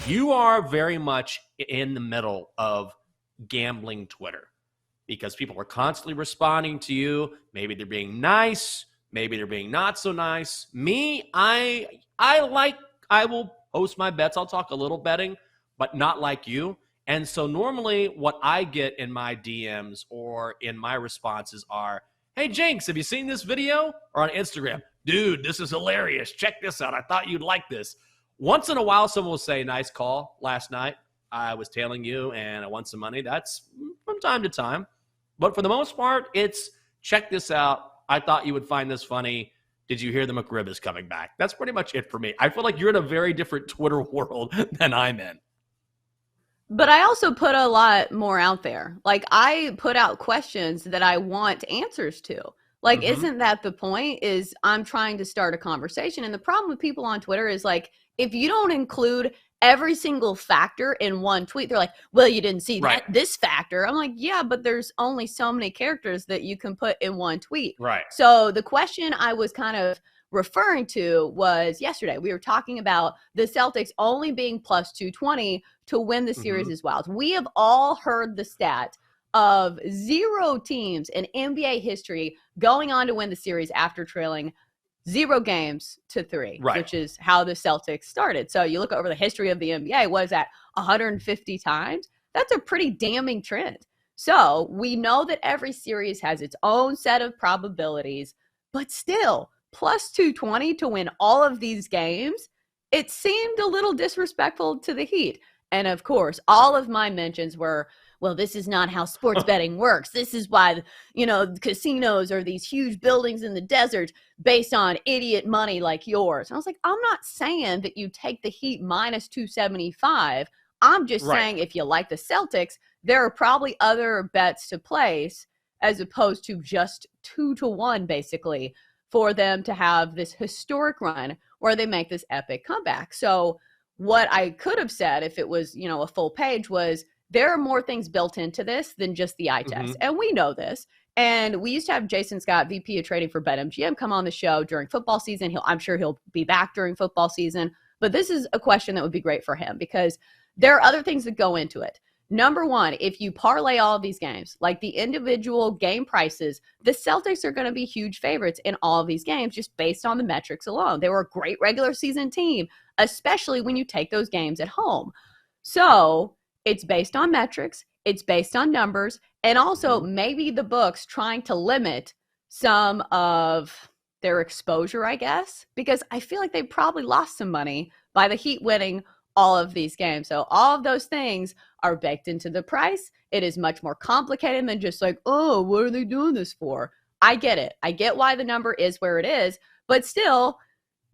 you are very much in the middle of gambling Twitter because people are constantly responding to you. Maybe they're being nice. Maybe they're being not so nice. Me, I will post my bets. I'll talk a little betting, but not like you. And so normally what I get in my DMs or in my responses are, hey, Jinx, have you seen this video? Or on Instagram, dude, this is hilarious. Check this out. I thought you'd like this. Once in a while, someone will say, nice call last night. I was tailing you and I won some money. That's from time to time. But for the most part, it's check this out. I thought you would find this funny. Did you hear the McRib is coming back? That's pretty much it for me. I feel like you're in a very different Twitter world than I'm in. But I also put a lot more out there. Like, I put out questions that I want answers to. Like, isn't that the point? Is I'm trying to start a conversation. And the problem with people on Twitter is, like, if you don't include every single factor in one tweet, they're like, well, you didn't see this factor. I'm like, yeah, but there's only so many characters that you can put in one tweet. Right. So the question I was kind of referring to was yesterday. We were talking about the Celtics only being plus 220 to win the series as well. We have all heard the stat of 0 teams in NBA history going on to win the series after trailing 0 games to 3, which is how the Celtics started. So you look over the history of the NBA, what is that, 150 times? That's a pretty damning trend. So we know that every series has its own set of probabilities, but still, plus 220 to win all of these games, it seemed a little disrespectful to the Heat. And of course, all of my mentions were, well, this is not how sports betting works. This is why, casinos are these huge buildings in the desert based on idiot money like yours. And I was like, I'm not saying that you take the Heat minus 275. I'm just saying if you like the Celtics, there are probably other bets to place as opposed to just 2-1, basically, for them to have this historic run where they make this epic comeback. So what I could have said if it was, a full page was, there are more things built into this than just the eye test. And we know this. And we used to have Jason Scott, VP of Trading for BetMGM, come on the show during football season. I'm sure he'll be back during football season. But this is a question that would be great for him because there are other things that go into it. Number one, if you parlay all of these games, like the individual game prices, the Celtics are going to be huge favorites in all of these games just based on the metrics alone. They were a great regular season team, especially when you take those games at home. So it's based on metrics, it's based on numbers, and also maybe the books trying to limit some of their exposure, I guess, because I feel like they probably lost some money by the Heat winning all of these games. So all of those things are baked into the price. It is much more complicated than just like, oh, what are they doing this for? I get it. I get why the number is where it is, but still,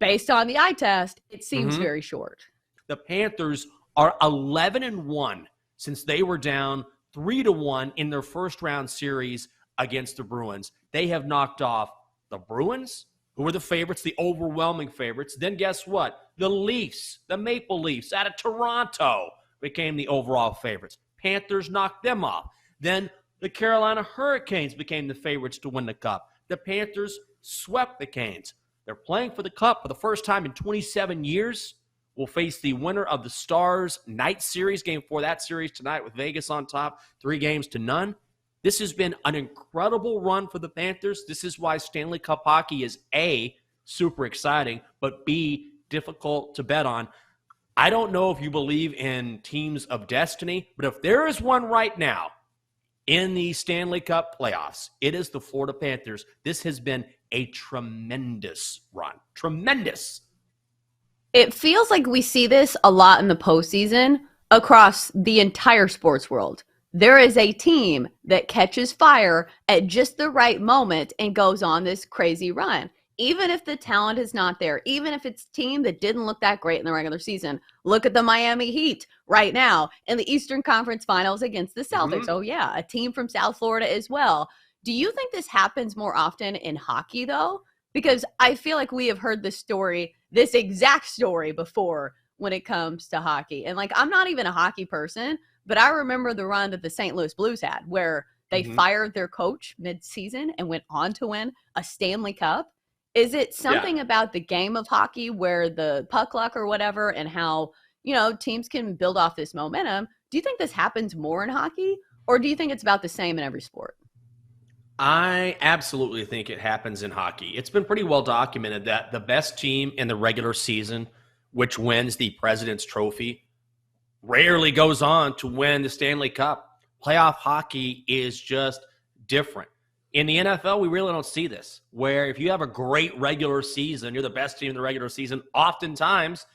based on the eye test, it seems very short. The Panthers are 11-1 since they were down 3-1 in their first round series against the Bruins. They have knocked off the Bruins, who were the favorites, the overwhelming favorites. Then guess what? The Leafs, the Maple Leafs out of Toronto became the overall favorites. Panthers knocked them off. Then the Carolina Hurricanes became the favorites to win the Cup. The Panthers swept the Canes. They're playing for the Cup for the first time in 27 years. We'll face the winner of the Stars Night Series, game 4 that series tonight with Vegas on top, 3-0. This has been an incredible run for the Panthers. This is why Stanley Cup hockey is A, super exciting, but B, difficult to bet on. I don't know if you believe in teams of destiny, but if there is one right now in the Stanley Cup playoffs, it is the Florida Panthers. This has been a tremendous run. Tremendous. It feels like we see this a lot in the postseason across the entire sports world. There is a team that catches fire at just the right moment and goes on this crazy run. Even if the talent is not there, even if it's a team that didn't look that great in the regular season. Look at the Miami Heat right now in the Eastern Conference Finals against the Celtics. Oh, yeah, a team from South Florida as well. Do you think this happens more often in hockey, though? Because I feel like we have heard this exact story before when it comes to hockey. And, I'm not even a hockey person, but I remember the run that the St. Louis Blues had where they fired their coach mid-season and went on to win a Stanley Cup. Is it something about the game of hockey where the puck luck or whatever and how, teams can build off this momentum. Do you think this happens more in hockey, or do you think it's about the same in every sport? I absolutely think it happens in hockey. It's been pretty well documented that the best team in the regular season, which wins the President's Trophy, rarely goes on to win the Stanley Cup. Playoff hockey is just different. In the NFL, we really don't see this, where if you have a great regular season, you're the best team in the regular season, oftentimes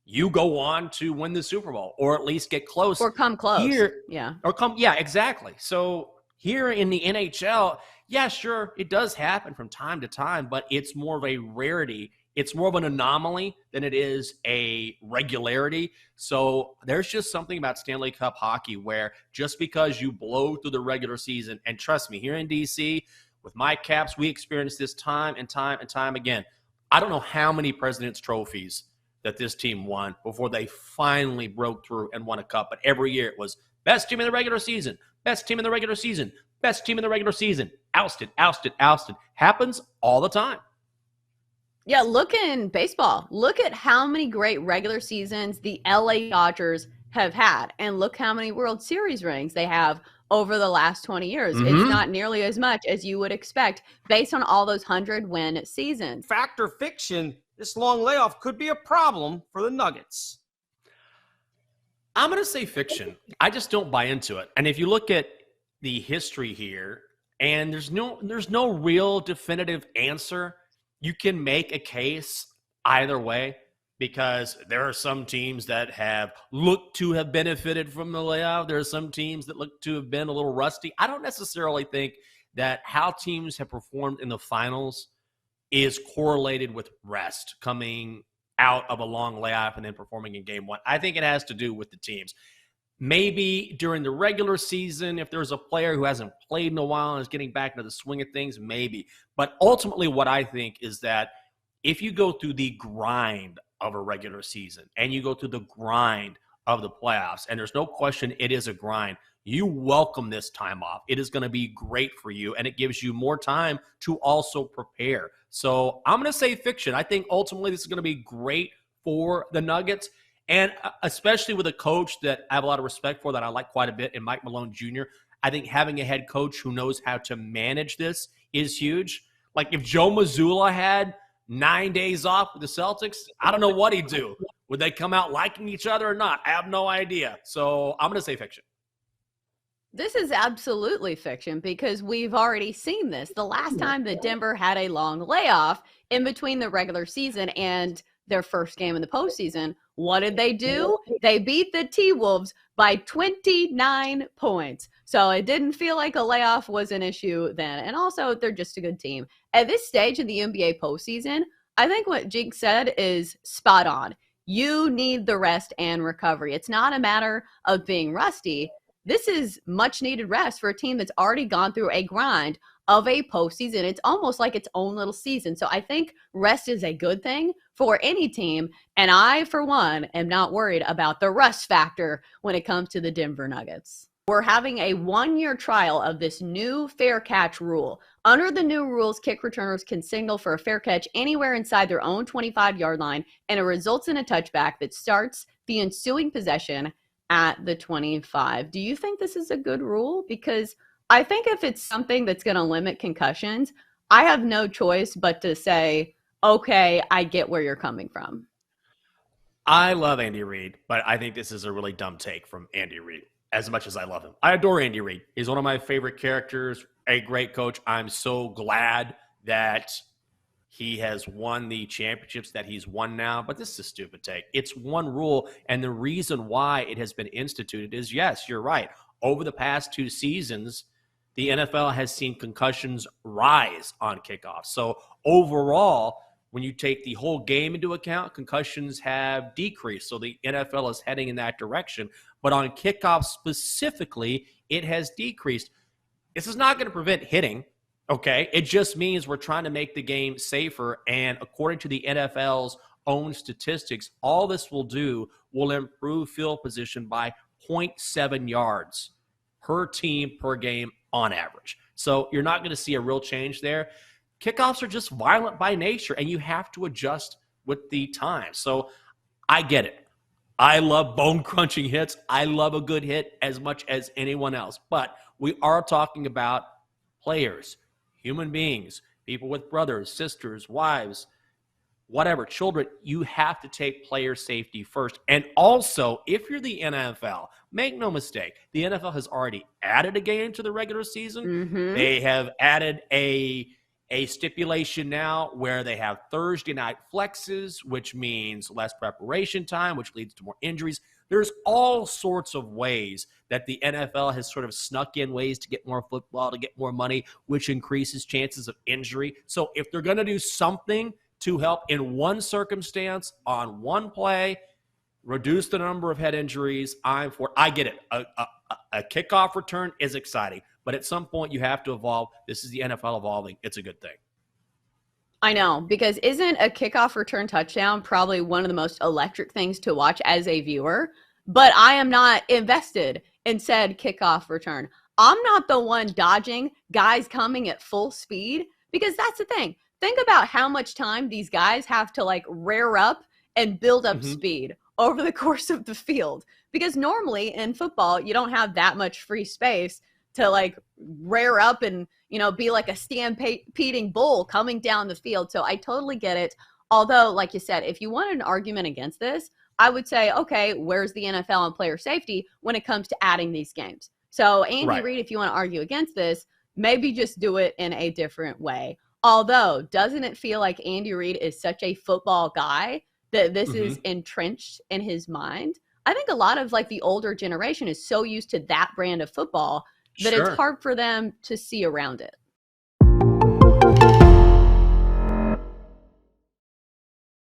you go on to win the Super Bowl or at least get close. Or come close. Yeah, exactly. So here in the NHL, yeah, sure, it does happen from time to time, but it's more of a rarity. It's more of an anomaly than it is a regularity. So there's just something about Stanley Cup hockey where just because you blow through the regular season, and trust me, here in DC, with my Caps, we experience this time and time and time again. I don't know how many President's Trophies that this team won before they finally broke through and won a cup. But every year it was best team in the regular season, best team in the regular season, best team in the regular season, ousted, ousted, ousted. Happens all the time. Yeah, look in baseball. Look at how many great regular seasons the LA Dodgers have had, and look how many World Series rings they have over the last 20 years. Mm-hmm. It's not nearly as much as you would expect based on all those 100-win seasons. Fact or fiction, this long layoff could be a problem for the Nuggets. I'm going to say fiction. I just don't buy into it. And if you look at the history here, and there's no real definitive answer, you can make a case either way, because there are some teams that have looked to have benefited from the layoff. There are some teams that look to have been a little rusty. I don't necessarily think that how teams have performed in the finals is correlated with rest coming out of a long layoff and then performing in game one. I think it has to do with the teams. Maybe during the regular season, if there's a player who hasn't played in a while and is getting back into the swing of things, maybe. But ultimately what I think is that if you go through the grind of a regular season and you go through the grind of the playoffs, and there's no question it is a grind, you welcome this time off. It is going to be great for you, and it gives you more time to also prepare. So I'm going to say fiction. I think ultimately this is going to be great for the Nuggets, and especially with a coach that I have a lot of respect for, that I like quite a bit, in Mike Malone Jr. I think having a head coach who knows how to manage this is huge. Like if Joe Mazzulla had 9 days off with the Celtics, I don't know what he'd do. Would they come out liking each other or not? I have no idea. So I'm going to say fiction. This is absolutely fiction, because we've already seen this. The last time that Denver had a long layoff in between the regular season and their first game in the postseason, what did they do? They beat the T-Wolves by 29 points. So it didn't feel like a layoff was an issue then. And also, they're just a good team. At this stage in the NBA postseason, I think what Jake said is spot on. You need the rest and recovery. It's not a matter of being rusty. This is much needed rest for a team that's already gone through a grind of a postseason. It's almost like its own little season. So I think rest is a good thing for any team. And I, for one, am not worried about the rust factor when it comes to the Denver Nuggets. We're having a 1-year trial of this new fair catch rule. Under the new rules, kick returners can signal for a fair catch anywhere inside their own 25-yard line, and it results in a touchback that starts the ensuing possession at the 25. Do you think this is a good rule? Because I think if it's something that's going to limit concussions, I have no choice but to say, okay, I get where you're coming from. I love Andy Reid, but I think this is a really dumb take from Andy Reid, as much as I love him. I adore Andy Reid. He's one of my favorite characters, a great coach. I'm so glad that he has won the championships that he's won now, but this is a stupid take. It's one rule, and the reason why it has been instituted is, yes, you're right. Over the past 2 seasons, the NFL has seen concussions rise on kickoffs. So overall, when you take the whole game into account, concussions have decreased. So the NFL is heading in that direction. But on kickoffs specifically, it has decreased. This is not going to prevent hitting, okay? It just means we're trying to make the game safer. And according to the NFL's own statistics, all this will do will improve field position by 0.7 yards per team per game on average. So you're not going to see a real change there. Kickoffs are just violent by nature, and you have to adjust with the time. So I get it. I love bone crunching hits. I love a good hit as much as anyone else. But we are talking about players, human beings, people with brothers, sisters, wives, whatever, children. You have to take player safety first. And also, if you're the NFL, make no mistake, the NFL has already added a game to the regular season. Mm-hmm. They have added a stipulation now where they have Thursday night flexes, which means less preparation time, which leads to more injuries. There's all sorts of ways that the NFL has sort of snuck in ways to get more football, to get more money, which increases chances of injury. So if they're going to do something to help in one circumstance on one play, reduce the number of head injuries, I'm for it. I get it. A kickoff return is exciting, but at some point you have to evolve. This is the NFL evolving. It's a good thing. I know, because isn't a kickoff return touchdown probably one of the most electric things to watch as a viewer? But I am not invested in said kickoff return. I'm not the one dodging guys coming at full speed, because that's the thing. Think about how much time these guys have to like rear up and build up speed over the course of the field. Because normally in football, you don't have that much free space to like rear up and, you know, be like a stampeding bull coming down the field. So I totally get it. Although, like you said, if you want an argument against this, I would say, okay, where's the NFL and player safety when it comes to adding these games? So Andy Reid, if you want to argue against this, maybe just do it in a different way. Although, doesn't it feel like Andy Reid is such a football guy that this is entrenched in his mind? I think a lot of like the older generation is so used to that brand of football that it's hard for them to see around it.